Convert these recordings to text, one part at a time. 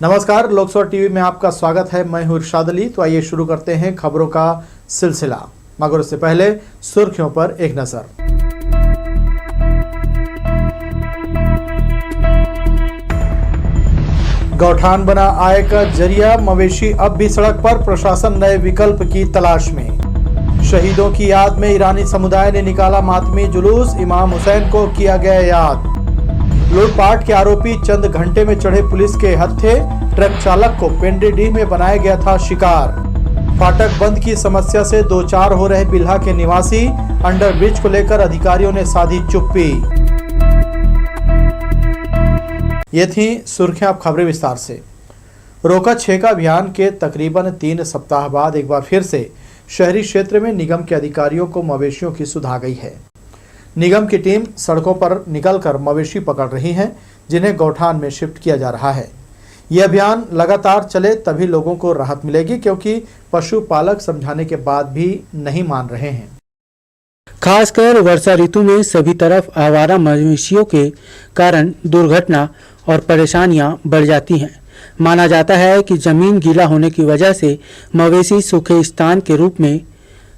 नमस्कार, लोकसभा टीवी में आपका स्वागत है। मैं हूं इरशाद अली। तो आइए शुरू करते हैं खबरों का सिलसिला, मगर उससे पहले सुर्खियों पर एक नजर। गौठान बना आय का जरिया, मवेशी अब भी सड़क पर, प्रशासन नए विकल्प की तलाश में। शहीदों की याद में ईरानी समुदाय ने निकाला मातमी जुलूस, इमाम हुसैन को किया गया याद। लूटपाट के आरोपी चंद घंटे में चढ़े पुलिस के हत्थे, ट्रक चालक को पेंड्रीडीह में बनाया गया था शिकार। फाटक बंद की समस्या से दो चार हो रहे बिल्हा के निवासी, अंडरब्रिज को लेकर अधिकारियों ने साधी चुप्पी। ये थी सुर्खियां, अब खबरें विस्तार से। रोका छेका अभियान के तकरीबन 3 सप्ताह बाद एक बार फिर से शहरी क्षेत्र में निगम के अधिकारियों को मवेशियों की सुध आ गई है। निगम की टीम सड़कों पर निकलकर मवेशी पकड़ रही है, जिन्हें गौठान में शिफ्ट किया जा रहा है। यह अभियान लगातार चले तभी लोगों को राहत मिलेगी, क्योंकि पशुपालक समझाने के बाद भी नहीं मान रहे हैं। खासकर वर्षा ऋतु में सभी तरफ आवारा मवेशियों के कारण दुर्घटना और परेशानियां बढ़ जाती हैं। माना जाता है कि जमीन गीला होने की वजह से मवेशी सूखे स्थान के रूप में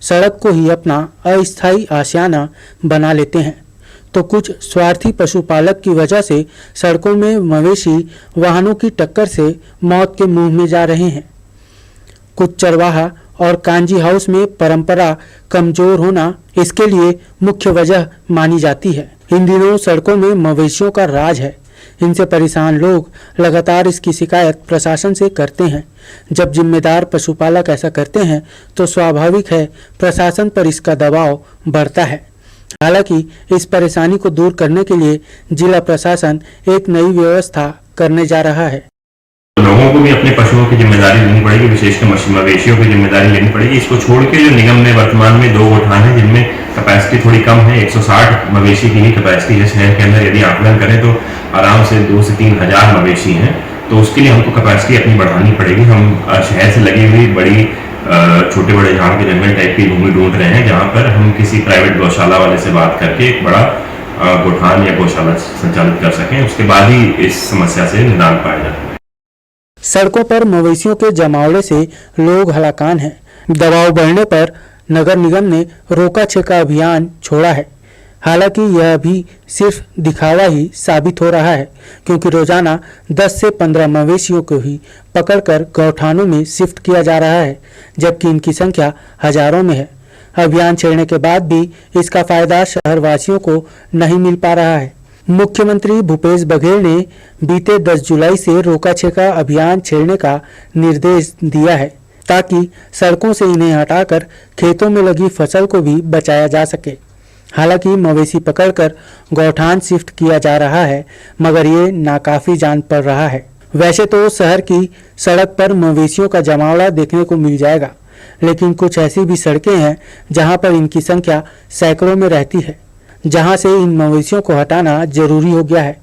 सड़क को ही अपना अस्थायी आशियाना बना लेते हैं, तो कुछ स्वार्थी पशुपालक की वजह से सड़कों में मवेशी वाहनों की टक्कर से मौत के मुंह में जा रहे हैं। कुछ चरवाहा और कांजी हाउस में परंपरा कमजोर होना इसके लिए मुख्य वजह मानी जाती है। इन दिनों सड़कों में मवेशियों का राज है। इनसे परेशान लोग लगातार इसकी शिकायत प्रशासन से करते हैं। जब जिम्मेदार पशुपालक ऐसा करते हैं तो स्वाभाविक है प्रशासन पर इसका दबाव बढ़ता है। हालांकि इस परेशानी को दूर करने के लिए जिला प्रशासन एक नई व्यवस्था करने जा रहा है। लोगों को भी अपने पशुओं की जिम्मेदारी लेनी पड़ेगी, विशेषकर मवेशियों की जिम्मेदारी लेनी पड़ेगी। इसको छोड़ के जो निगम में वर्तमान में 2 गौठान है जिनमें कैपेसिटी थोड़ी कम है, 160 मवेशी की ही कैपेसिटी है शहर के अंदर। यदि आकलन करें तो आराम से 2 से 3 हजार मवेशी हैं, तो उसके लिए हमको कैपेसिटी अपनी बढ़ानी पड़ेगी। हम शहर से लगी हुई बड़ी छोटे बड़े झाड़ के जंगल टाइप की भूमि ढूंढ रहे हैं, जहाँ पर हम किसी प्राइवेट गौशाला वाले से बात करके एक बड़ा गौठान या गौशाला संचालित कर सकें। उसके बाद ही इस समस्या से निदान पाया जाए। सड़कों पर मवेशियों के जमावड़े से लोग हलाकान हैं। दबाव बढ़ने पर नगर निगम ने रोका छेका अभियान छोड़ा है। हालांकि यह भी सिर्फ दिखावा ही साबित हो रहा है, क्योंकि रोजाना 10 से 15 मवेशियों को ही पकड़कर गौठानों में शिफ्ट किया जा रहा है, जबकि इनकी संख्या हजारों में है। अभियान छेड़ने के बाद भी इसका फायदा शहरवासियों को नहीं मिल पा रहा है। मुख्यमंत्री भूपेश बघेल ने बीते 10 जुलाई से रोका छेका अभियान छेड़ने का निर्देश दिया है, ताकि सड़कों से इन्हें हटाकर खेतों में लगी फसल को भी बचाया जा सके। हालांकि मवेशी पकड़कर गौठान शिफ्ट किया जा रहा है, मगर ये नाकाफी जान पड़ रहा है। वैसे तो शहर की सड़क पर मवेशियों का जमावड़ा देखने को मिल जाएगा, लेकिन कुछ ऐसी भी सड़कें हैं जहां पर इनकी संख्या सैकड़ों में रहती है, जहां से इन मवेशियों को हटाना जरूरी हो गया है।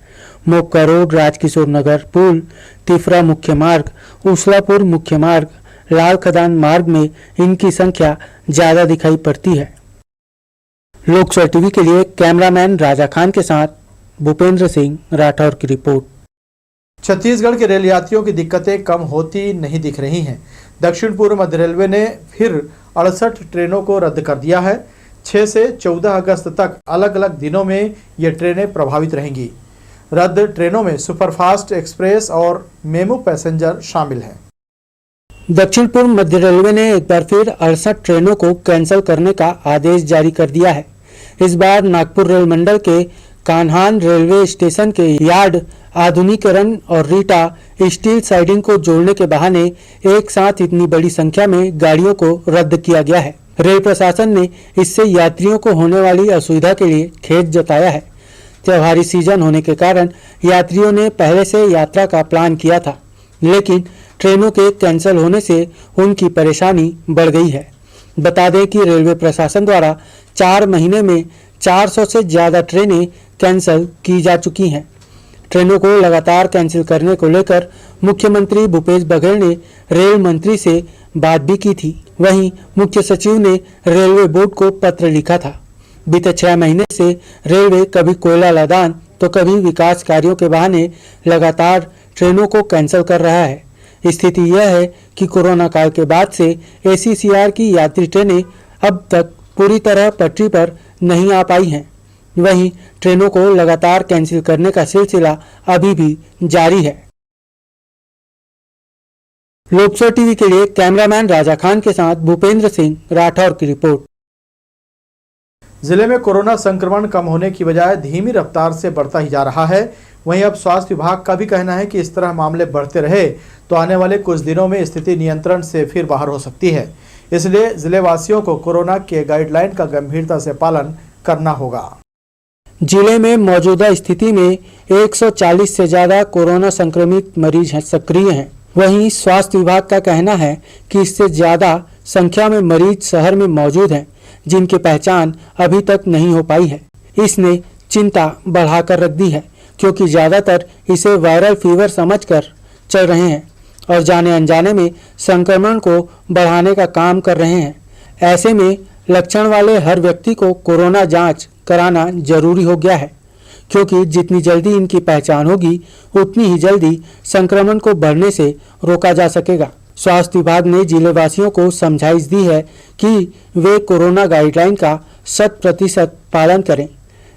मोक्का रोड, राजकिशोर नगर पुल, तिफरा मुख्य मार्ग, उसलापुर मुख्य मार्ग, लाल खदान मार्ग में इनकी संख्या ज्यादा दिखाई पड़ती है। लोकसभा टीवी के लिए कैमरामैन राजा खान के साथ भूपेंद्र सिंह राठौर की रिपोर्ट। छत्तीसगढ़ के रेल यात्रियों की दिक्कतें कम होती नहीं दिख रही हैं। दक्षिण पूर्व मध्य रेलवे ने फिर 68 ट्रेनों को रद्द कर दिया है। 6 से 14 अगस्त तक अलग अलग दिनों में ये ट्रेनें प्रभावित रहेंगी। रद्द ट्रेनों में सुपरफास्ट एक्सप्रेस और मेमू पैसेंजर शामिल हैं। दक्षिण पूर्व मध्य रेलवे ने एक बार फिर 68 ट्रेनों को कैंसिल करने का आदेश जारी कर दिया है। इस बार नागपुर रेल मंडल के कान्हान रेलवे स्टेशन के यार्ड आधुनिकीकरण और रीटा स्टील साइडिंग को जोड़ने के बहाने एक साथ इतनी बड़ी संख्या में गाड़ियों को रद्द किया गया है। रेल प्रशासन ने इससे यात्रियों को होने वाली असुविधा के लिए खेद जताया है। त्योहारी सीजन होने के कारण यात्रियों ने पहले से यात्रा का प्लान किया था, लेकिन ट्रेनों के कैंसिल होने से उनकी परेशानी बढ़ गई है। बता दें कि रेलवे प्रशासन द्वारा 4 महीने में 400 से ज़्यादा ट्रेनें कैंसिल की जा चुकी हैं। ट्रेनों को लगातार कैंसिल करने को लेकर मुख्यमंत्री भूपेश बघेल ने रेल मंत्री से बात भी की थी। वहीं मुख्य सचिव ने रेलवे बोर्ड को पत्र लिखा था। बीते 6 महीने से रेलवे कभी कोयला लदान तो कभी विकास कार्यों के बहाने लगातार ट्रेनों को कैंसिल कर रहा है। स्थिति यह है कि कोरोना काल के बाद से ACCR की यात्री ट्रेनें अब तक पूरी तरह पटरी पर नहीं आ पाई हैं। वहीं ट्रेनों को लगातार कैंसिल करने का सिलसिला अभी भी जारी है। लोकसभा टीवी के लिए कैमरामैन राजा खान के साथ भूपेंद्र सिंह राठौर की रिपोर्ट। जिले में कोरोना संक्रमण कम होने की बजाय धीमी रफ्तार से बढ़ता ही जा रहा है। वहीं अब स्वास्थ्य विभाग का भी कहना है कि इस तरह मामले बढ़ते रहे तो आने वाले कुछ दिनों में स्थिति नियंत्रण से फिर बाहर हो सकती है। इसलिए जिले वासियों को कोरोना के गाइडलाइन का गंभीरता से पालन करना होगा। जिले में मौजूदा स्थिति में 140 से ज्यादा कोरोना संक्रमित मरीज सक्रिय हैं। वहीं स्वास्थ्य विभाग का कहना है कि इससे ज्यादा संख्या में मरीज शहर में मौजूद हैं, जिनकी पहचान अभी तक नहीं हो पाई है। इसने चिंता बढ़ाकर रख दी है, क्योंकि ज्यादातर इसे वायरल फीवर समझकर चल रहे हैं और जाने अनजाने में संक्रमण को बढ़ाने का काम कर रहे हैं। ऐसे में लक्षण वाले हर व्यक्ति को कोरोना जांच कराना जरूरी हो गया है, क्योंकि जितनी जल्दी इनकी पहचान होगी उतनी ही जल्दी संक्रमण को बढ़ने से रोका जा सकेगा। स्वास्थ्य विभाग ने जिले वासियों को समझाइश दी है कि वे कोरोना गाइडलाइन का 100% पालन करें।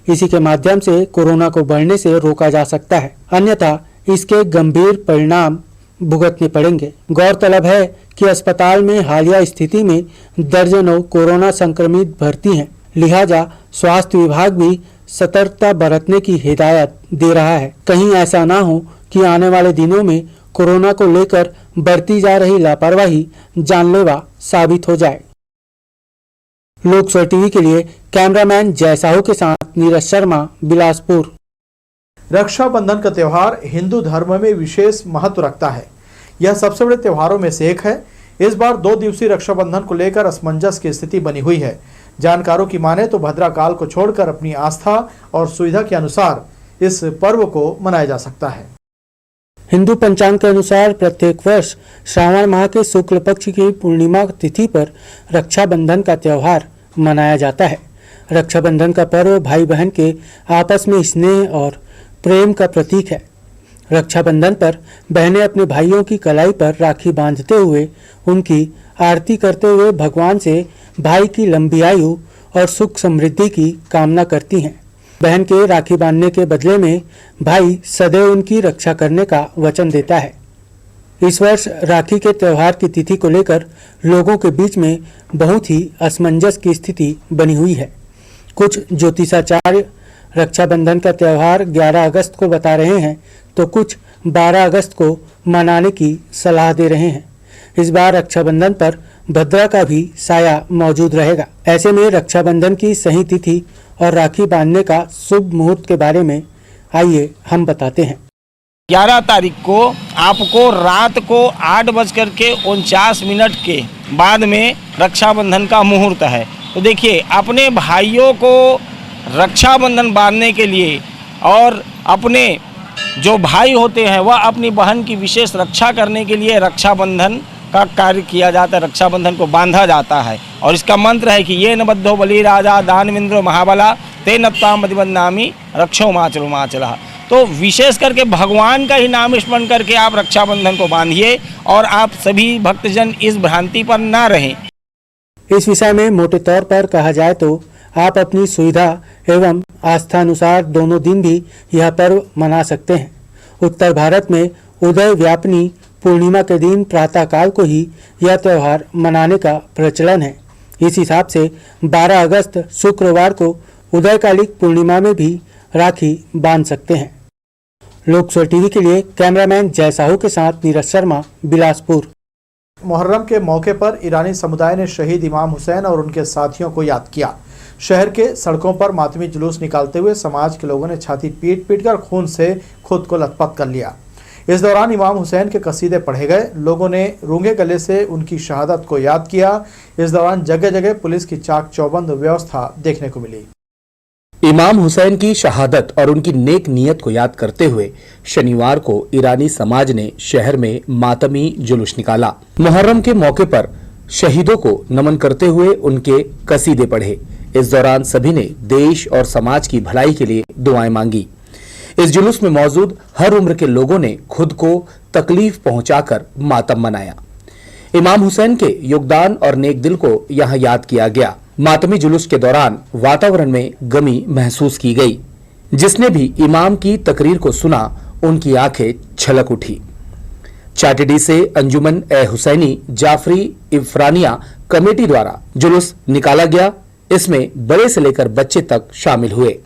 इसी के माध्यम से कोरोना को बढ़ने से रोका जा सकता है, अन्यथा इसके गंभीर परिणाम भुगतने पड़ेंगे। गौरतलब है कि अस्पताल में हालिया स्थिति में दर्जनों कोरोना संक्रमित भर्ती हैं, लिहाजा स्वास्थ्य विभाग भी सतर्कता बरतने की हिदायत दे रहा है। कहीं ऐसा ना हो कि आने वाले दिनों में कोरोना को लेकर बढ़ती जा रही लापरवाही जानलेवा साबित हो जाए। लोकसभा टीवी के लिए कैमरामैन जय साहू के साथ नीरज शर्मा, बिलासपुर। रक्षाबंधन का त्योहार हिंदू धर्म में विशेष महत्व रखता है। यह सबसे बड़े त्योहारों में से एक है। इस बार 2 दिवसीय रक्षाबंधन को लेकर असमंजस की स्थिति बनी हुई है। जानकारों की माने तो भद्रा काल को छोड़कर अपनी आस्था और सुविधा के अनुसार इस पर्व को मनाया जा सकता है। हिंदू पंचांग के अनुसार प्रत्येक वर्ष श्रावण माह के शुक्ल पक्ष की पूर्णिमा तिथि पर रक्षाबंधन का त्योहार मनाया जाता है। रक्षाबंधन का पर्व भाई बहन के आपस में स्नेह और प्रेम का प्रतीक है। रक्षाबंधन पर बहनें अपने भाइयों की कलाई पर राखी बांधते हुए उनकी आरती करते हुए भगवान से भाई की लंबी आयु और सुख समृद्धि की कामना करती हैं। बहन के राखी बांधने के बदले में भाई सदैव उनकी रक्षा करने का वचन देता है। इस वर्ष राखी के त्योहार की तिथि को लेकर लोगों के बीच में बहुत ही असमंजस की स्थिति बनी हुई है। कुछ ज्योतिषाचार्य रक्षाबंधन का त्योहार 11 अगस्त को बता रहे हैं, तो कुछ 12 अगस्त को मनाने की सलाह दे रहे हैं। इस बार रक्षाबंधन पर भद्रा का भी साया मौजूद रहेगा। ऐसे में रक्षाबंधन की सही तिथि और राखी बांधने का शुभ मुहूर्त के बारे में आइए हम बताते हैं। 11 तारीख को आपको रात को 8:49 के बाद में रक्षाबंधन का मुहूर्त है। तो देखिए, अपने भाइयों को रक्षाबंधन बांधने के लिए और अपने जो भाई होते हैं वह अपनी बहन की विशेष रक्षा करने के लिए रक्षाबंधन का कार्य किया जाता है, रक्षाबंधन को बांधा जाता है। और इसका मंत्र है कि ये न बद्धो बलि राजा दानवेंद्रो महाबला ते नत्ताम बन्नामी रक्षो माचलो माचला। तो विशेष करके भगवान का ही नाम स्मरण करके आप रक्षाबंधन को बांधिए और आप सभी भक्तजन इस भ्रांति पर ना रहें। इस विषय में मोटे तौर पर कहा जाए तो आप अपनी सुविधा एवं आस्था अनुसार दोनों दिन भी यह पर्व मना सकते हैं। उत्तर भारत में उदय व्यापनी पूर्णिमा के दिन प्रातःकाल को ही यह त्यौहार मनाने का प्रचलन है। इस हिसाब से 12 अगस्त शुक्रवार को उदयकालिक पूर्णिमा में भी राखी बांध सकते हैं। लोकसभा टीवी के लिए कैमरामैन जय साहू के साथ नीरज शर्मा, बिलासपुर। मुहर्रम के मौके पर ईरानी समुदाय ने शहीद इमाम हुसैन और उनके साथियों को याद किया। शहर के सड़कों पर मातमी जुलूस निकालते हुए समाज के लोगों ने छाती पीट पीट कर खून से खुद को लथपथ कर लिया। इस दौरान इमाम हुसैन के कसीदे पढ़े गए। लोगों ने रूंगे गले से उनकी शहादत को याद किया। इस दौरान जगह जगह पुलिस की चाक चौबंद व्यवस्था देखने को मिली। इमाम हुसैन की शहादत और उनकी नेक नीयत को याद करते हुए शनिवार को ईरानी समाज ने शहर में मातमी जुलूस निकाला। मुहर्रम के मौके पर शहीदों को नमन करते हुए उनके कसीदे पढ़े। इस दौरान सभी ने देश और समाज की भलाई के लिए दुआएं मांगी। इस जुलूस में मौजूद हर उम्र के लोगों ने खुद को तकलीफ पहुंचाकर मातम मनाया। इमाम हुसैन के योगदान और नेक दिल को यहाँ याद किया गया। मातमी जुलूस के दौरान वातावरण में गमी महसूस की गई। जिसने भी इमाम की तकरीर को सुना उनकी आंखें छलक उठी। चाटिडी से अंजुमन ए हुसैनी जाफरी इफरानिया कमेटी द्वारा जुलूस निकाला गया। इसमें बड़े से लेकर बच्चे तक शामिल हुए।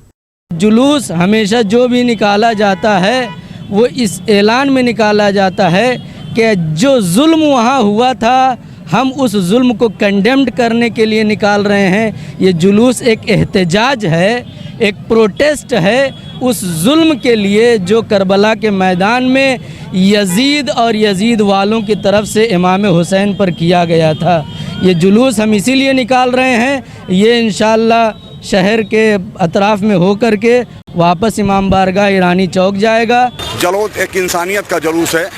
जुलूस हमेशा जो भी निकाला जाता है वो इस ऐलान में निकाला जाता है कि जो जुल्म वहाँ हुआ था हम उस जुल्म को कंडेम्ड करने के लिए निकाल रहे हैं। ये जुलूस एक एहतजाज है, एक प्रोटेस्ट है उस जुल्म के लिए जो करबला के मैदान में यजीद और यजीद वालों की तरफ से इमाम हुसैन पर किया गया था। ये जुलूस हम इसीलिए निकाल रहे हैं। ये इंशाअल्लाह शहर के अतराफ में होकर के वापस इमाम बारगाह ईरानी चौक जाएगा। जलूस एक इंसानियत का जुलूस है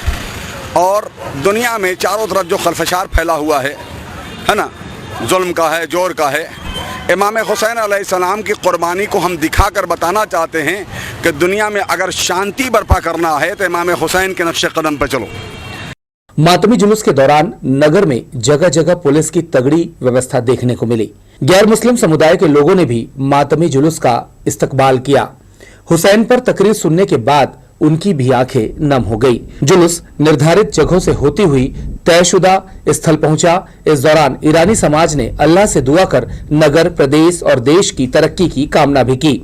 और दुनिया में चारों तरफ जो खलफशार फैला हुआ है ना, जुल्म का है, जोर का है। इमाम हुसैन अलैहिस्सलाम की कुर्बानी को हम दिखाकर बताना चाहते हैं कि दुनिया में अगर शांति बर्पा करना है तो इमाम हुसैन के नक्शे कदम पर चलो। मातमी जुलूस के दौरान नगर में जगह जगह पुलिस की तगड़ी व्यवस्था देखने को मिली। गैर मुस्लिम समुदाय के लोगों ने भी मातमी जुलूस का इस्तकबाल किया। हुसैन पर तकरीर सुनने के बाद उनकी भी आंखें नम हो गई। जुलूस निर्धारित जगहों से होती हुई तयशुदा स्थल पहुंचा। इस दौरान ईरानी समाज ने अल्लाह से दुआ कर नगर, प्रदेश और देश की तरक्की की कामना भी की।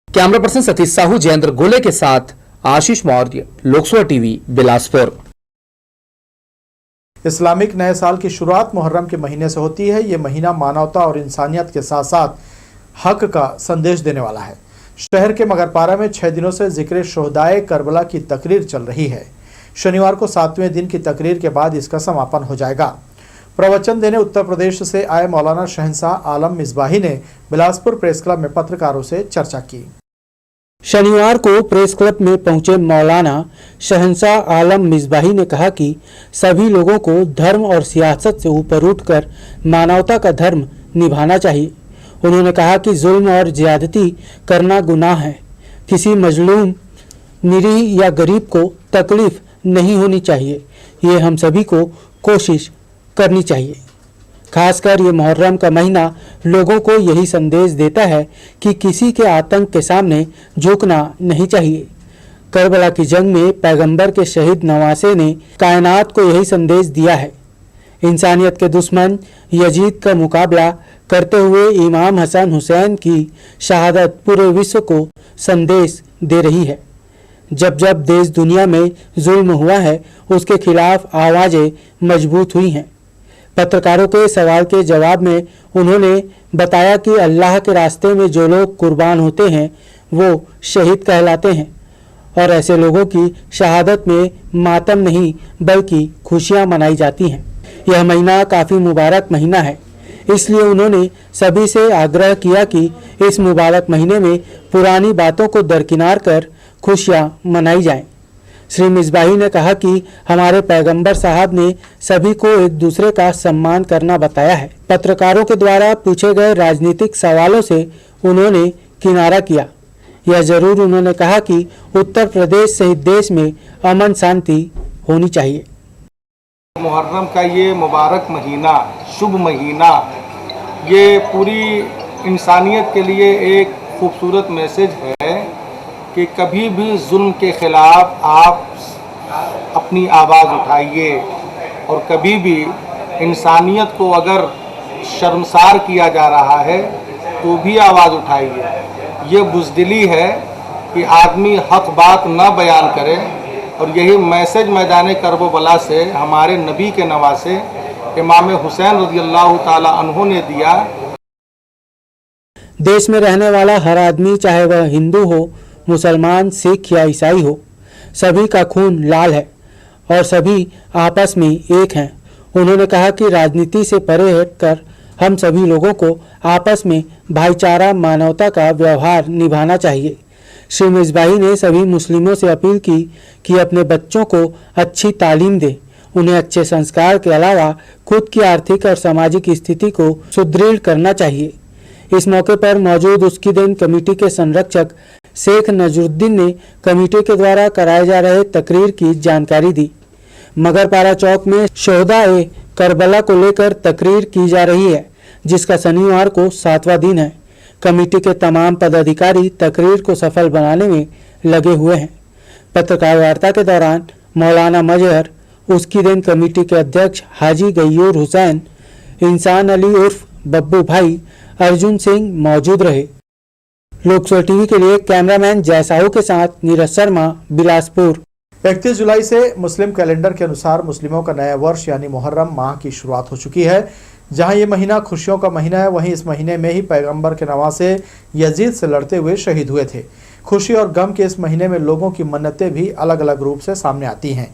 कैमरा पर्सन सतीश साहू, जयेंद्र गोले के साथ आशीष मौर्य, लोकसभा टीवी, बिलासपुर। इस्लामिक नए साल की शुरुआत मुहर्रम के महीने से होती है। ये महीना मानवता और इंसानियत के साथ साथ हक का संदेश देने वाला है। शहर के मगरपारा में 6 दिनों से जिक्र शोहदाए करबला की तकरीर चल रही है। शनिवार को 7वें दिन की तकरीर के बाद इसका समापन हो जाएगा। प्रवचन देने उत्तर प्रदेश से आए मौलाना शहंशाह आलम मिसबाही ने बिलासपुर प्रेस क्लब में पत्रकारों से चर्चा की। शनिवार को प्रेस क्लब में पहुंचे मौलाना शहंशाह आलम मिसबाही ने कहा कि सभी लोगों को धर्म और सियासत से ऊपर उठकर मानवता का धर्म निभाना चाहिए। उन्होंने कहा कि जुल्म और ज्यादती करना गुनाह है। किसी मजलूम, निरीह या गरीब को तकलीफ नहीं होनी चाहिए। ये हम सभी को कोशिश करनी चाहिए। खासकर ये मुहर्रम का महीना लोगों को यही संदेश देता है कि किसी के आतंक के सामने झुकना नहीं चाहिए। करबला की जंग में पैगंबर के शहीद नवासे ने कायनात को यही संदेश दिया है। इंसानियत के दुश्मन यजीद का मुकाबला करते हुए इमाम हसन हुसैन की शहादत पूरे विश्व को संदेश दे रही है। जब जब देश दुनिया में जुल्म हुआ है उसके खिलाफ आवाज़ें मजबूत हुई हैं। पत्रकारों के सवाल के जवाब में उन्होंने बताया कि अल्लाह के रास्ते में जो लोग कुर्बान होते हैं वो शहीद कहलाते हैं और ऐसे लोगों की शहादत में मातम नहीं बल्कि खुशियां मनाई जाती हैं। यह महीना काफ़ी मुबारक महीना है, इसलिए उन्होंने सभी से आग्रह किया कि इस मुबारक महीने में पुरानी बातों को दरकिनार कर खुशियां मनाई जाएं। श्री मिसबाही ने कहा कि हमारे पैगंबर साहब ने सभी को एक दूसरे का सम्मान करना बताया है। पत्रकारों के द्वारा पूछे गए राजनीतिक सवालों से उन्होंने किनारा किया। यह जरूर उन्होंने कहा कि उत्तर प्रदेश सहित देश में अमन शांति होनी चाहिए। मुहर्रम का ये मुबारक महीना, शुभ महीना, ये पूरी इंसानियत के लिए एक खूबसूरत मैसेज है कि कभी भी जुल्म के ख़िलाफ़ आप अपनी आवाज़ उठाइए और कभी भी इंसानियत को अगर शर्मसार किया जा रहा है तो भी आवाज़ उठाइए। ये बुज़दिली है कि आदमी हक बात न बयान करे और यही मैसेज मैदान करबला से हमारे नबी के नवासे इमाम हुसैन रज़ियल्लाहु ताला अन्हु ने दिया। देश में रहने वाला हर आदमी, चाहे वह हिंदू हो, मुसलमान, सिख या ईसाई हो, सभी का खून लाल है और सभी आपस में एक हैं। उन्होंने कहा कि राजनीति से परे हटकर हम सभी लोगों को आपस में भाईचारा, मानवता का व्यवहार निभाना चाहिए। श्री मिसबाही ने सभी मुस्लिमों से अपील की कि अपने बच्चों को अच्छी तालीम दें, उन्हें अच्छे संस्कार के अलावा खुद की आर्थिक और सामाजिक स्थिति को सुदृढ़ करना चाहिए। इस मौके पर मौजूद उसकी दिन कमेटी के संरक्षक शेख नजरुद्दीन ने कमेटी के द्वारा कराए जा रहे तकरीर की जानकारी दी। मगरपारा चौक में शोहदा-ए करबला को लेकर तकरीर की जा रही है, जिसका शनिवार को 7वां दिन है। कमेटी के तमाम पदाधिकारी तकरीर को सफल बनाने में लगे हुए हैं। पत्रकार वार्ता के दौरान मौलाना मजहर, उसकी दिन कमेटी के अध्यक्ष हाजी गयूर हुसैन, इंसान अली उर्फ बब्बू भाई, अर्जुन सिंह मौजूद रहे। लोकसभा टीवी के लिए कैमरामैन जय साहू के साथ नीरज शर्मा, बिलासपुर। 31 जुलाई से मुस्लिम कैलेंडर के अनुसार मुस्लिमों का नया वर्ष यानी मुहर्रम माह की शुरुआत हो चुकी है। जहां ये महीना खुशियों का महीना है, वहीं इस महीने में ही पैगंबर के नवासे यजीद से लड़ते हुए शहीद हुए थे। खुशी और गम के इस महीने में लोगों की मन्नतें भी अलग अलग रूप से सामने आती हैं।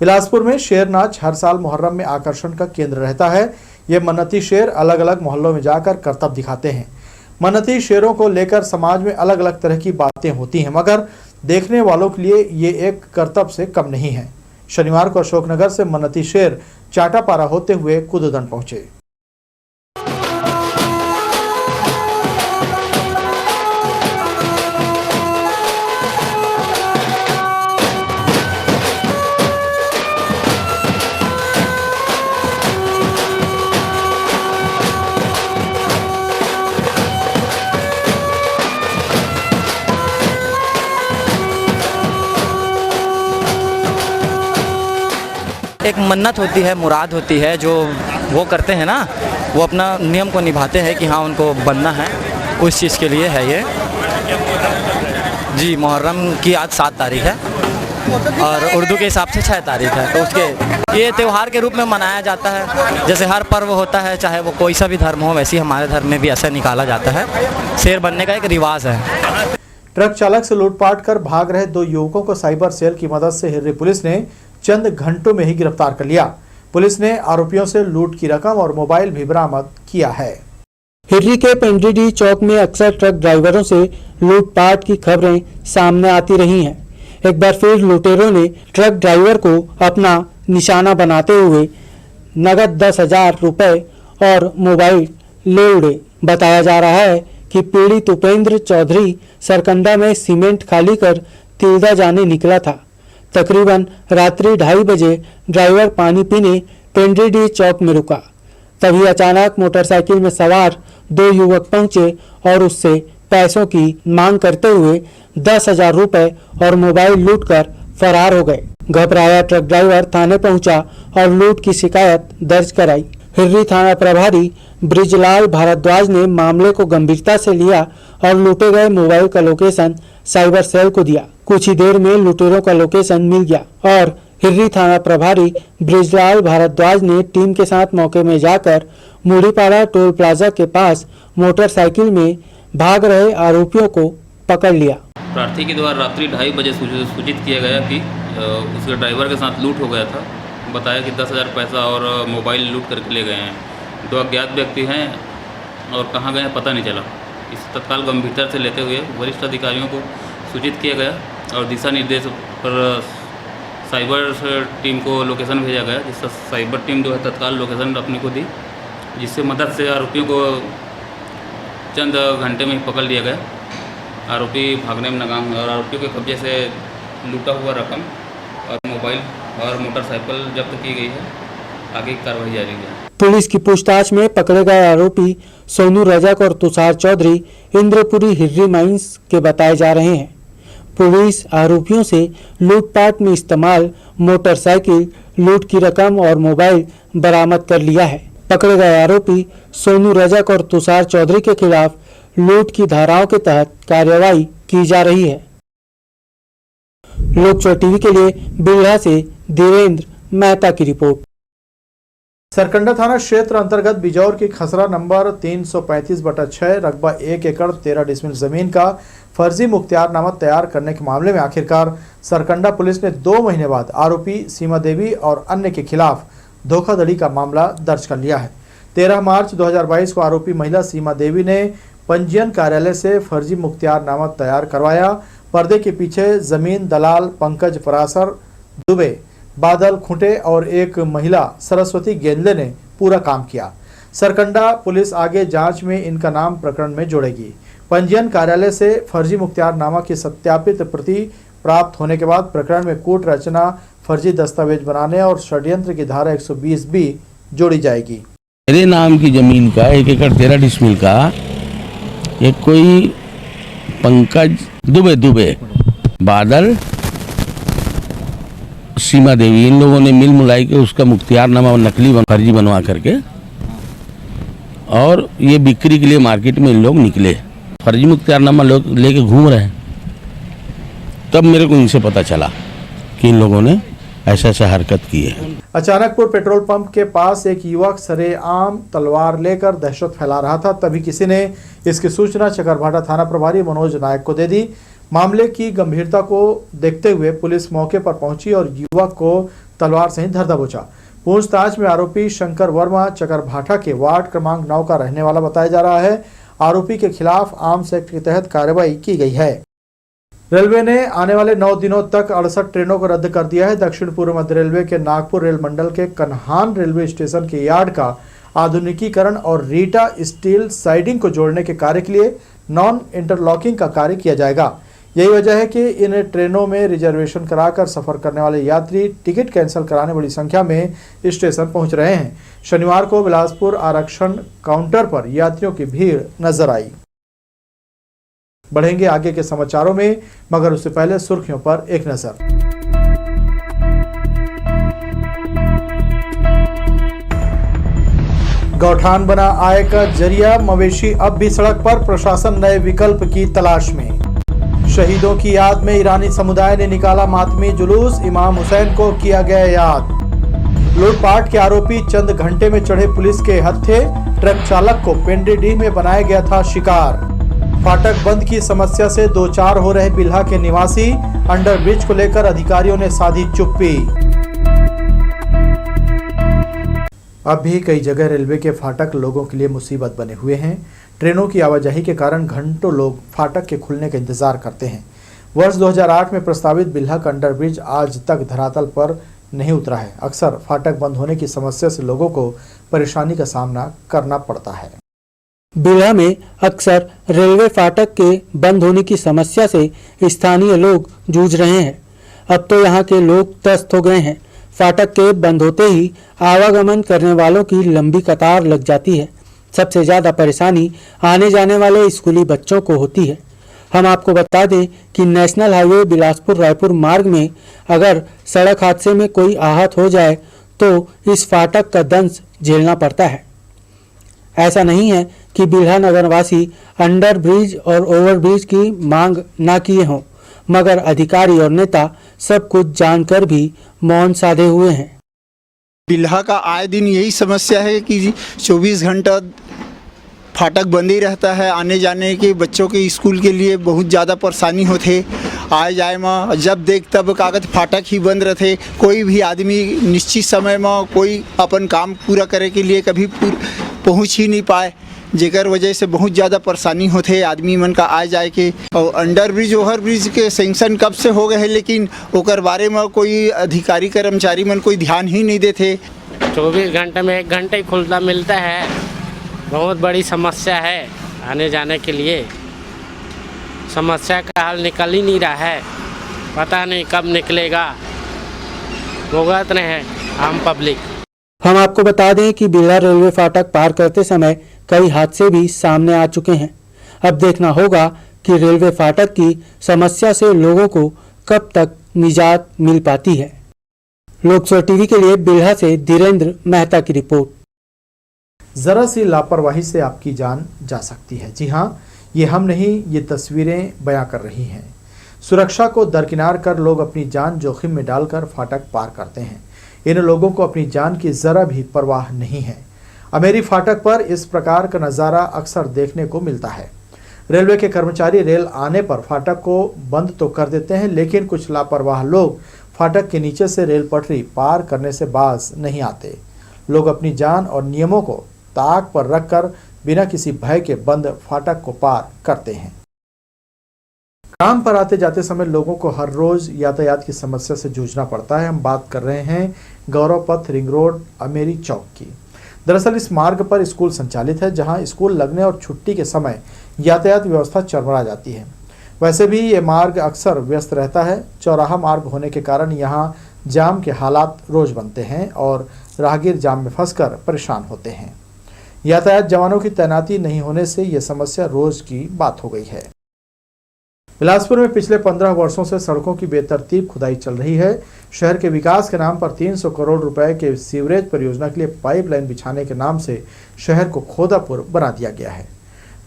बिलासपुर में शेर नाच हर साल मुहर्रम में आकर्षण का केंद्र रहता है। ये मन्नती शेर अलग अलग मोहल्लों में जाकर करतब दिखाते हैं। मन्नती शेरों को लेकर समाज में अलग अलग तरह की बातें होती हैं, मगर देखने वालों के लिए ये एक करतब से कम नहीं है। शनिवार को अशोकनगर से मन्नती शेर चाटापारा होते हुए कुदुदन पहुंचे। एक मन्नत होती है, मुराद होती है, जो वो करते हैं ना, वो अपना नियम को निभाते हैं कि हाँ उनको बनना है, उस चीज़ के लिए है ये। जी, मुहर्रम की आज 7 तारीख है और उर्दू के हिसाब से 6 तारीख है, तो उसके ये त्यौहार के रूप में मनाया जाता है। जैसे हर पर्व होता है, चाहे वो कोई सा भी धर्म हो, वैसे ही हमारे धर्म में भी ऐसा निकाला जाता है। शेर बनने का एक रिवाज है। ट्रक चालक से लूटपाट कर भाग रहे 2 युवकों को साइबर सेल की मदद से हिर्री पुलिस ने चंद घंटों में ही गिरफ्तार कर लिया। पुलिस ने आरोपियों से लूट की रकम और मोबाइल भी बरामद किया है। हिर्री के पेंड्रीडी चौक में अक्सर ट्रक ड्राइवरों से लूटपाट की खबरें सामने आती रही हैं। एक बार फिर लुटेरों ने ट्रक ड्राइवर को अपना निशाना बनाते हुए नगद 10,000 रुपए और मोबाइल ले उड़े। बताया जा रहा है कि पीड़ित उपेंद्र चौधरी सरकंडा में सीमेंट खाली कर तिल्दा जाने निकला था। तकरीबन रात्रि 2:30 बजे ड्राइवर पानी पीने पेंड्रीडी चौक में रुका। तभी अचानक मोटरसाइकिल में सवार 2 युवक पहुंचे और उससे पैसों की मांग करते हुए 10,000 रुपए और मोबाइल लूटकर फरार हो गए। घबराया ट्रक ड्राइवर थाने पहुंचा और लूट की शिकायत दर्ज कराई। हिर्री थाना प्रभारी ब्रिजलाल भारद्वाज ने मामले को गंभीरता से लिया और लूटे गए मोबाइल का लोकेशन साइबर सेल को दिया। कुछ ही देर में लुटेरों का लोकेशन मिल गया और हिर्री थाना प्रभारी ब्रिजलाल भारद्वाज ने टीम के साथ मौके में जाकर मुड़ीपाड़ा टोल प्लाजा के पास मोटरसाइकिल में भाग रहे आरोपियों को पकड़ लिया। प्रार्थी के द्वारा रात्रि 2:30 बजे सूचित किया गया कि उसके ड्राइवर के साथ लूट हो गया था। बताया कि 10,000 पैसा और मोबाइल लूट करके ले गए हैं। 2 अज्ञात व्यक्ति हैं और कहाँ गए हैं पता नहीं चला। इस तत्काल गंभीरता से लेते हुए वरिष्ठ अधिकारियों को सूचित किया गया और दिशा निर्देश पर साइबर टीम को लोकेशन भेजा गया, जिससे साइबर टीम जो है तत्काल लोकेशन अपने को दी, जिससे मदद से आरोपियों को चंद घंटे में ही पकड़ लिया गया। आरोपी भागने में नाकाम हुए और आरोपियों के कब्जे से लूटा हुआ रकम और मोबाइल और मोटरसाइकिल जब्त की गई है। आगे की कार्रवाई जारी है। पुलिस की पूछताछ में पकड़े गए आरोपी सोनू रजक और तुषार चौधरी इंद्रपुरी हिर्री माइंस के बताए जा रहे हैं। पुलिस आरोपियों से लूटपाट में इस्तेमाल मोटरसाइकिल, लूट की रकम और मोबाइल बरामद कर लिया है। पकड़े गए आरोपी सोनू रजक और तुषार चौधरी के खिलाफ लूट की धाराओं के तहत कार्रवाई की जा रही है। लोकसभा टीवी के लिए बिल्हा से धीरेन्द्र मेहता की रिपोर्ट। सरकंडा थाना क्षेत्र अंतर्गत बिजौर की खसरा नंबर 335/6 रकबा 1 एकड़ 13 डिसमिल जमीन का फर्जी मुख्तियारनामा तैयार करने के मामले में आखिरकार सरकंडा पुलिस ने 2 महीने बाद आरोपी सीमा देवी और अन्य के खिलाफ धोखाधड़ी का मामला दर्ज कर लिया है। 13 मार्च 2022 को आरोपी महिला सीमा देवी ने पंजीयन कार्यालय से फर्जी मुख्तियारनामा तैयार करवाया। पर्दे के पीछे जमीन दलाल पंकज परासर दुबे, बादल खुंटे और एक महिला सरस्वती गेंदले ने पूरा काम किया। सरकंडा पुलिस आगे जांच में इनका नाम प्रकरण में जोड़ेगी। पंजीयन कार्यालय से फर्जी मुख्तियारनामा की सत्यापित प्रति प्राप्त होने के बाद प्रकरण में कूट रचना, फर्जी दस्तावेज बनाने और षड्यंत्र की धारा 120B जोड़ी जाएगी। मेरे नाम की जमीन का 1 एकड़ 13 डिसमिल का एक कोई पंकज दुबे बादल, सीमा देवी, इन लोगों ने मिल मिलाई के उसका मुख्तियारनामा नकली फर्जी बनवा करके और ये बिक्री के लिए मार्केट में इन लोग निकले, फर्जी मुख्तियारनामा लोग लेके घूम रहे हैं। तब मेरे को इनसे पता चला कि इन लोगों ने ऐसा हरकत की है। अचानकपुर पेट्रोल पंप के पास एक युवक सरेआम तलवार लेकर दहशत फैला रहा था। तभी किसी ने इसकी सूचना चकरभाटा थाना प्रभारी मनोज नायक को दे दी। मामले की गंभीरता को देखते हुए पुलिस मौके पर पहुंची और युवक को तलवार सहित धर दबोचा। पूछताछ में आरोपी शंकर वर्मा चकरभाटा के वार्ड क्रमांक 9 का रहने वाला बताया जा रहा है। आरोपी के खिलाफ आर्म्स एक्ट के तहत कार्रवाई की गई है। रेलवे ने आने वाले 9 दिनों तक 68 ट्रेनों को रद्द कर दिया है। दक्षिण पूर्व मध्य रेलवे के नागपुर रेल मंडल के कन्हान रेलवे स्टेशन के यार्ड का आधुनिकीकरण और रीटा स्टील साइडिंग को जोड़ने के कार्य के लिए नॉन इंटरलॉकिंग का कार्य किया जाएगा। यही वजह है कि इन ट्रेनों में रिजर्वेशन कराकर सफर करने वाले यात्री टिकट कैंसिल कराने बड़ी संख्या में स्टेशन पहुंच रहे हैं। शनिवार को बिलासपुर आरक्षण काउंटर पर यात्रियों की भीड़ नजर आई। बढ़ेंगे आगे के समाचारों में, मगर उससे पहले सुर्खियों पर एक नजर। गौठान बना आय का जरिया, मवेशी अब भी सड़क पर, प्रशासन नए विकल्प की तलाश में। शहीदों की याद में ईरानी समुदाय ने निकाला मातमी जुलूस, इमाम हुसैन को किया गया याद। लूटपाट के आरोपी चंद घंटे में चढ़े पुलिस के हत्थे, ट्रक चालक को पेंड्रीडीह में बनाया गया था शिकार। फाटक बंद की समस्या से दो चार हो रहे बिल्हा के निवासी, अंडरब्रिज को लेकर अधिकारियों ने साधी चुप्पी। अब भी कई जगह रेलवे के फाटक लोगों के लिए मुसीबत बने हुए हैं। ट्रेनों की आवाजाही के कारण घंटों लोग फाटक के खुलने का इंतजार करते हैं। वर्ष 2008 में प्रस्तावित बिल्हा का अंडरब्रिज आज तक धरातल पर नहीं उतरा है। अक्सर फाटक बंद होने की समस्या से लोगों को परेशानी का सामना करना पड़ता है। बिल्हा में अक्सर रेलवे फाटक के बंद होने की समस्या से स्थानीय लोग जूझ रहे हैं। अब तो यहाँ के लोग त्रस्त हो गए हैं। फाटक के बंद होते ही आवागमन करने वालों की लंबी कतार लग जाती है। सबसे ज़्यादा परेशानी आने जाने वाले स्कूली बच्चों को होती है। हम आपको बता दें कि नेशनल हाईवे बिलासपुर रायपुर मार्ग में अगर सड़क हादसे में कोई आहत हो जाए तो इस फाटक का दंश झेलना पड़ता है। ऐसा नहीं है कि बिल्हा नगरवासी अंडर ब्रिज और ओवर ब्रिज की मांग ना किए हों, मगर अधिकारी और नेता सब कुछ जानकर भी मौन साधे हुए हैं। बिल्हा का आए दिन यही समस्या है कि 24 घंटा फाटक बंद ही रहता है। आने जाने के बच्चों के स्कूल के लिए बहुत ज़्यादा परेशानी होते। आए जाए में जब देख तब कागज फाटक ही बंद रहते। कोई भी आदमी निश्चित समय में कोई अपन काम पूरा करे के लिए कभी पहुंच ही नहीं पाए, जेकर वजह से बहुत ज़्यादा परेशानी होते आदमी मन का आए जाए के। और अंडर ब्रिज ओवर ब्रिज के सेंक्शन कब से हो गए हैं, लेकिन ओकर बारे में कोई अधिकारी कर्मचारी मन कोई ध्यान ही नहीं देते। 24 घंटे में 1 घंटे ही खुलता मिलता है। बहुत बड़ी समस्या है आने जाने के लिए। समस्या का हल निकल ही नहीं रहा है। पता नहीं कब निकलेगा। भुगत रहे हैं आम पब्लिक। हम आपको बता दें कि बिल्हा रेलवे फाटक पार करते समय कई हादसे भी सामने आ चुके हैं। अब देखना होगा कि रेलवे फाटक की समस्या से लोगों को कब तक निजात मिल पाती है। लोकसभा टीवी के लिए बिल्हा से धीरेन्द्र मेहता की रिपोर्ट। जरा सी लापरवाही से आपकी जान जा सकती है। जी हाँ, ये हम नहीं, ये तस्वीरें बयां कर रही हैं। सुरक्षा को दरकिनार कर लोग अपनी जान जोखिम में डालकर फाटक पार करते हैं। इन लोगों को अपनी जान की जरा भी परवाह नहीं है। अमेरी फाटक पर इस प्रकार का नज़ारा अक्सर देखने को मिलता है। रेलवे के कर्मचारी रेल आने पर फाटक को बंद तो कर देते हैं, लेकिन कुछ लापरवाह लोग फाटक के नीचे से रेल पटरी पार करने से बाज नहीं आते। लोग अपनी जान और नियमों को ताक पर रखकर बिना किसी भय के बंद फाटक को पार करते हैं। काम पर आते जाते समय लोगों को हर रोज यातायात की समस्या से जूझना पड़ता है। हम बात कर रहे हैं गौरव पथ रिंग रोड अमेरी चौक की। दरअसल इस मार्ग पर स्कूल संचालित है, जहां स्कूल लगने और छुट्टी के समय यातायात व्यवस्था चरमरा जाती है। वैसे भी ये मार्ग अक्सर व्यस्त रहता है। चौराहा मार्ग होने के कारण यहाँ जाम के हालात रोज बनते हैं और राहगीर जाम में फंसकर परेशान होते हैं। यातायात जवानों की तैनाती नहीं होने से यह समस्या रोज की बात हो गई है। बिलासपुर में पिछले 15 वर्षों से सड़कों की बेतरतीब खुदाई चल रही है। शहर के विकास के नाम पर 300 करोड़ रुपए के सीवरेज परियोजना के लिए पाइपलाइन बिछाने के नाम से शहर को खोदापुर बना दिया गया है।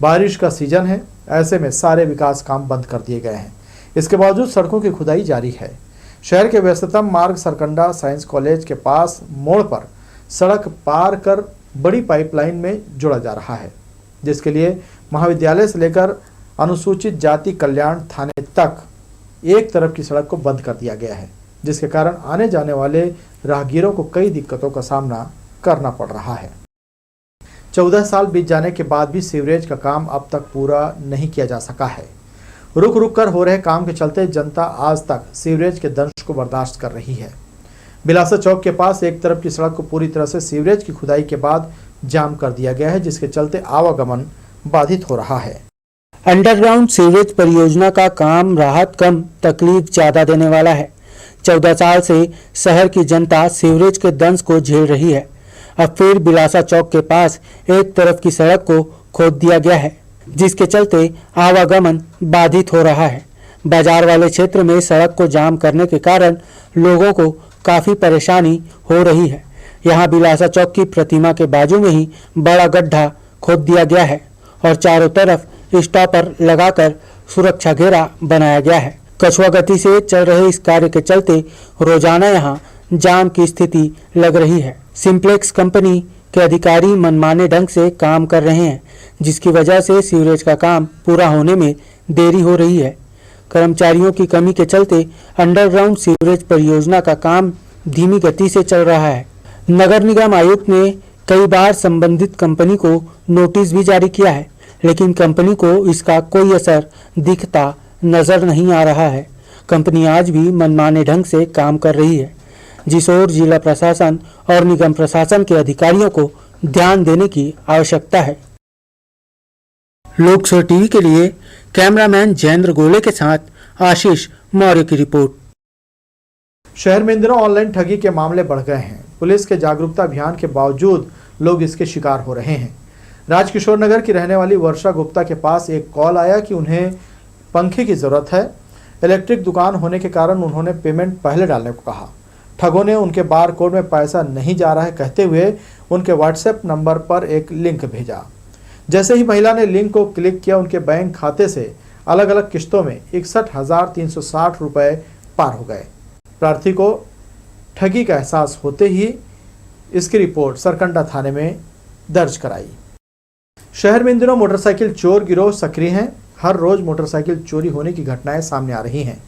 बारिश का सीजन है, ऐसे में सारे विकास काम बंद कर दिए गए हैं। इसके बावजूद सड़कों की खुदाई जारी है। शहर के व्यस्ततम मार्ग सरकंडा साइंस कॉलेज के पास मोड़ पर सड़क पार कर बड़ी पाइपलाइन में जोड़ा जा रहा है, जिसके लिए महाविद्यालय से लेकर अनुसूचित जाति कल्याण थाने तक एक तरफ की सड़क को बंद कर दिया गया है, जिसके कारण आने जाने वाले राहगीरों को कई दिक्कतों का सामना करना पड़ रहा है। 14 साल बीत जाने के बाद भी सीवरेज का काम अब तक पूरा नहीं किया जा सका है। रुक रुक कर हो रहे काम के चलते जनता आज तक सीवरेज के दंश को बर्दाश्त कर रही है। बिलासा चौक के पास एक तरफ की सड़क को पूरी तरह से सीवरेज की खुदाई के बाद जाम कर दिया गया है, जिसके चलते आवागमन बाधित हो रहा है। अंडरग्राउंड सीवरेज परियोजना का काम राहत कम तकलीफ ज्यादा देने वाला है। 14 साल से शहर की जनता सीवरेज के दंश को झेल रही है। अब फिर बिलासा चौक के पास एक तरफ की सड़क को खोद दिया गया है, जिसके चलते आवागमन बाधित हो रहा है। बाजार वाले क्षेत्र में सड़क को जाम करने के कारण लोगों को काफी परेशानी हो रही है। यहाँ बिलासा चौक की प्रतिमा के बाजू में ही बड़ा गड्ढा खोद दिया गया है और चारों तरफ स्टॉपर लगाकर सुरक्षा घेरा बनाया गया है। कछुआ गति से चल रहे इस कार्य के चलते रोजाना यहाँ जाम की स्थिति लग रही है। सिंप्लेक्स कंपनी के अधिकारी मनमाने ढंग से काम कर रहे हैं, जिसकी वजह से सीवरेज का काम पूरा होने में देरी हो रही है। कर्मचारियों की कमी के चलते अंडरग्राउंड सीवरेज परियोजना का काम धीमी गति से चल रहा है। नगर निगम आयुक्त ने कई बार संबंधित कंपनी को नोटिस भी जारी किया है, लेकिन कंपनी को इसका कोई असर दिखता नजर नहीं आ रहा है। कंपनी आज भी मनमाने ढंग से काम कर रही है, जिस ओर जिला प्रशासन और निगम प्रशासन के अधिकारियों को ध्यान देने की आवश्यकता है। लोकसभा टीवी के लिए कैमरामैन जयेंद्र गोले के साथ आशीष मौर्य की रिपोर्ट। शहर में इन दिनों ऑनलाइन ठगी के मामले बढ़ गए हैं। पुलिस के जागरूकता अभियान के बावजूद लोग इसके शिकार हो रहे हैं। राजकिशोर नगर की रहने वाली वर्षा गुप्ता के पास एक कॉल आया कि उन्हें पंखे की जरूरत है। इलेक्ट्रिक दुकान होने के कारण उन्होंने पेमेंट पहले डालने को कहा। ठगों ने उनके बार कोड में पैसा नहीं जा रहा है कहते हुए उनके व्हाट्सएप नंबर पर एक लिंक भेजा। जैसे ही महिला ने लिंक को क्लिक किया, उनके बैंक खाते से अलग अलग किस्तों में 61,360 रुपए पार हो गए। प्रार्थी को ठगी का एहसास होते ही इसकी रिपोर्ट सरकंडा थाने में दर्ज कराई। शहर में इन दिनों मोटरसाइकिल चोर गिरोह सक्रिय हैं। हर रोज मोटरसाइकिल चोरी होने की घटनाएं सामने आ रही हैं।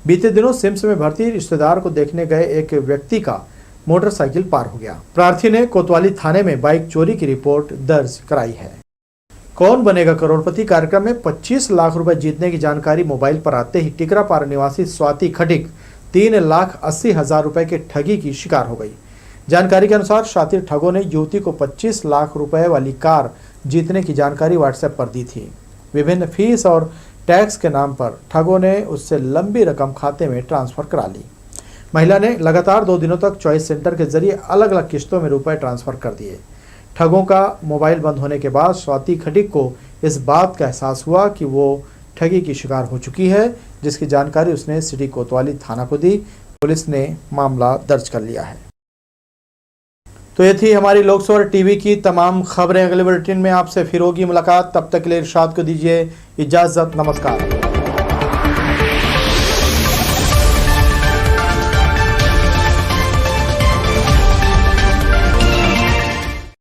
बीते दिनों सिम्स में भर्ती रिश्तेदार को देखने गए एक व्यक्ति का मोटरसाइकिल पार हो गया। प्रार्थी ने कोतवाली थाने में बाइक चोरी की रिपोर्ट दर्ज कराई है। कौन बनेगा करोड़पति कार्यक्रम में 25 लाख रुपए जीतने की जानकारी मोबाइल पर आते ही टिकरापारा निवासी स्वाति खटिक 3,80,000 रुपए के ठगी की शिकार हो गई। जानकारी के अनुसार शातिर ठगों ने युवती को 25 लाख रुपए वाली कार जीतने की जानकारी व्हाट्सएप पर दी थी। विभिन्न फीस और टैक्स के नाम पर ठगों ने उससे लंबी रकम खाते में ट्रांसफर करा ली। महिला ने लगातार 2 दिनों तक चॉइस सेंटर के जरिए अलग अलग किस्तों में रुपए ट्रांसफर कर दिए। ठगों का मोबाइल बंद होने के बाद स्वाति खटिक को इस बात का एहसास हुआ कि वो ठगी की शिकार हो चुकी है, जिसकी जानकारी उसने सिटी कोतवाली थाना को दी। पुलिस ने मामला दर्ज कर लिया है। तो ये थी हमारी लोकसभा टीवी की तमाम खबरें। अगले बुलेटिन में आपसे फिर होगी मुलाकात। तब तक के लिए इरशाद को दीजिए इजाजत। नमस्कार।